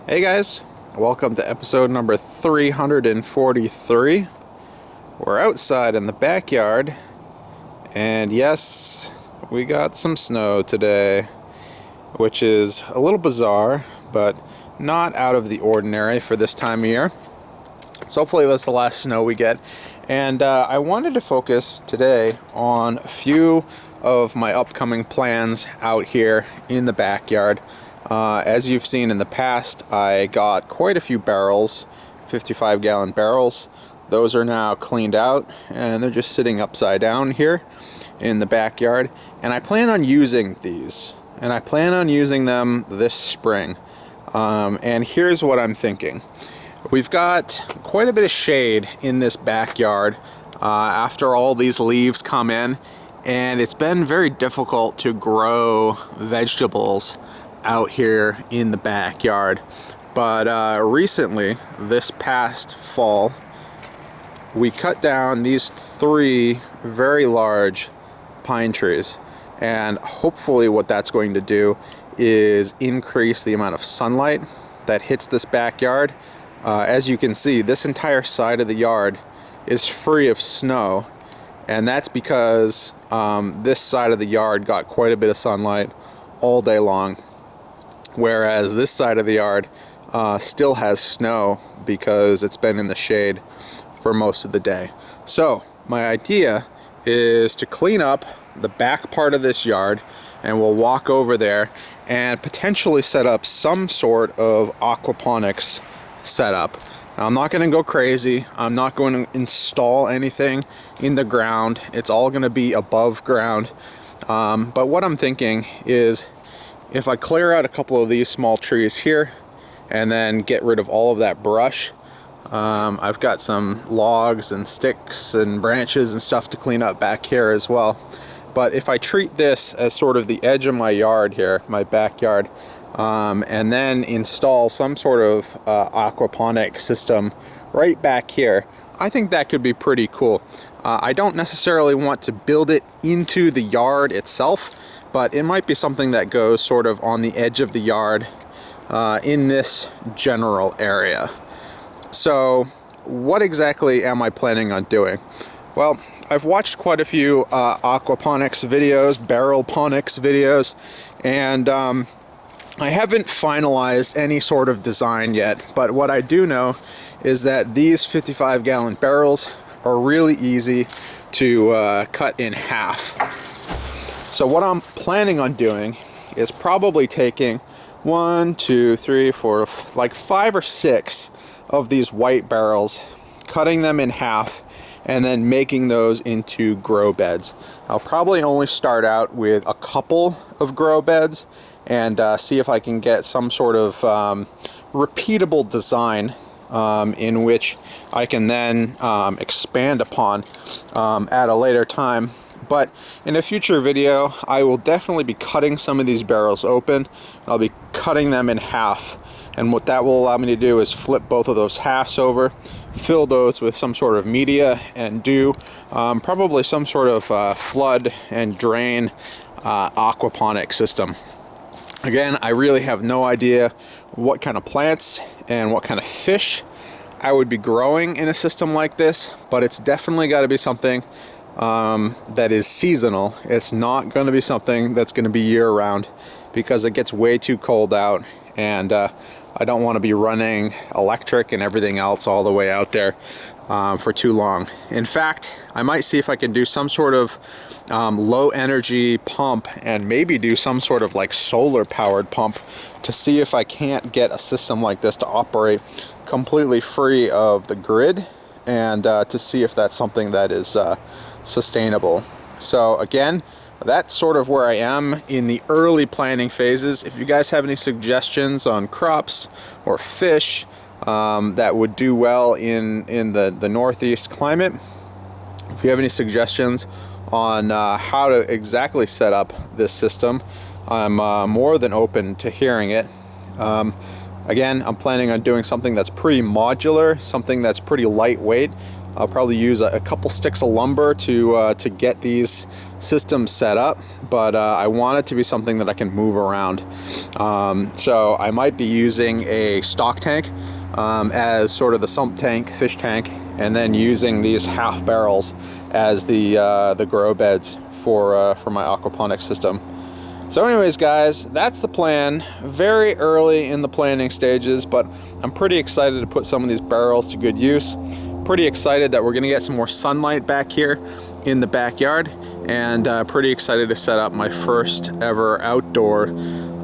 Hey guys, welcome to episode number 343. We're outside in the backyard, and yes, we got some snow today, which is a little bizarre, but not out of the ordinary for this time of year. So hopefully that's the last snow we get. And I wanted to focus today on a few of my upcoming plans out here in the backyard. As you've seen in the past, I got quite a few barrels, 55-gallon barrels. Those are now cleaned out and they're just sitting upside down here in the backyard. And I plan on using these, and I plan on using them this spring. And here's what I'm thinking. We've got quite a bit of shade in this backyard after all these leaves come in, and it's been very difficult to grow vegetables out here in the backyard. But recently, this past fall, we cut down these 3 very large pine trees, and hopefully what that's going to do is increase the amount of sunlight that hits this backyard. As you can see, this entire side of the yard is free of snow, and that's because this side of the yard got quite a bit of sunlight all day long, whereas this side of the yard still has snow because it's been in the shade for most of the day. So my idea is to clean up the back part of this yard, and we'll walk over there and potentially set up some sort of aquaponics setup. Now, I'm not going to go crazy. I'm not going to install anything in the ground. It's all going to be above ground. But what I'm thinking is, if I clear out a couple of these small trees here and then get rid of all of that brush, I've got some logs and sticks and branches and stuff to clean up back here as well. But if I treat this as sort of the edge of my yard here, my backyard, and then install some sort of aquaponic system right back here, I think that could be pretty cool. I don't necessarily want to build it into the yard itself, but it might be something that goes sort of on the edge of the yard in this general area. So what exactly am I planning on doing? Well, I've watched quite a few aquaponics videos, Barrelponics videos, and I haven't finalized any sort of design yet, but what I do know is that these 55-gallon barrels are really easy to cut in half. So what I'm planning on doing is probably taking 1, 2, 3, 4, like 5 or 6 of these white barrels, cutting them in half, and then making those into grow beds. I'll probably only start out with a couple of grow beds and see if I can get some sort of repeatable design in which I can then expand upon at a later time. But in a future video, I will definitely be cutting some of these barrels open. I'll be cutting them in half, and what that will allow me to do is flip both of those halves over, fill those with some sort of media, and do probably some sort of flood and drain aquaponic system. Again, I really have no idea what kind of plants and what kind of fish I would be growing in a system like this, but it's definitely got to be something that is seasonal. It's not going to be something that's going to be year-round, because it gets way too cold out, and I don't want to be running electric and everything else all the way out there for too long. In fact, I might see if I can do some sort of low energy pump, and maybe do some sort of like solar powered pump, to see if I can't get a system like this to operate completely free of the grid, and to see if that's something that is sustainable. So again, that's sort of where I am in the early planning phases. If you guys have any suggestions on crops or fish that would do well in the Northeast climate, if you have any suggestions on how to exactly set up this system, I'm more than open to hearing it. Again, I'm planning on doing something that's pretty modular, something that's pretty lightweight, I'll probably use a couple sticks of lumber to get these systems set up, but I want it to be something that I can move around. So I might be using a stock tank as sort of the sump tank, fish tank, and then using these half barrels as the grow beds for my aquaponics system. So anyways, guys, that's the plan. Very early in the planning stages, but I'm pretty excited to put some of these barrels to good use. Pretty excited that we're gonna get some more sunlight back here in the backyard, and pretty excited to set up my first ever outdoor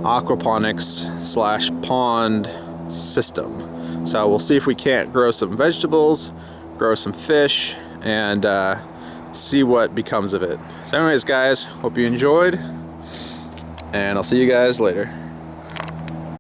aquaponics slash pond system. So we'll see if we can't grow some vegetables, grow some fish, and see what becomes of it. So anyways, guys, hope you enjoyed, and I'll see you guys later.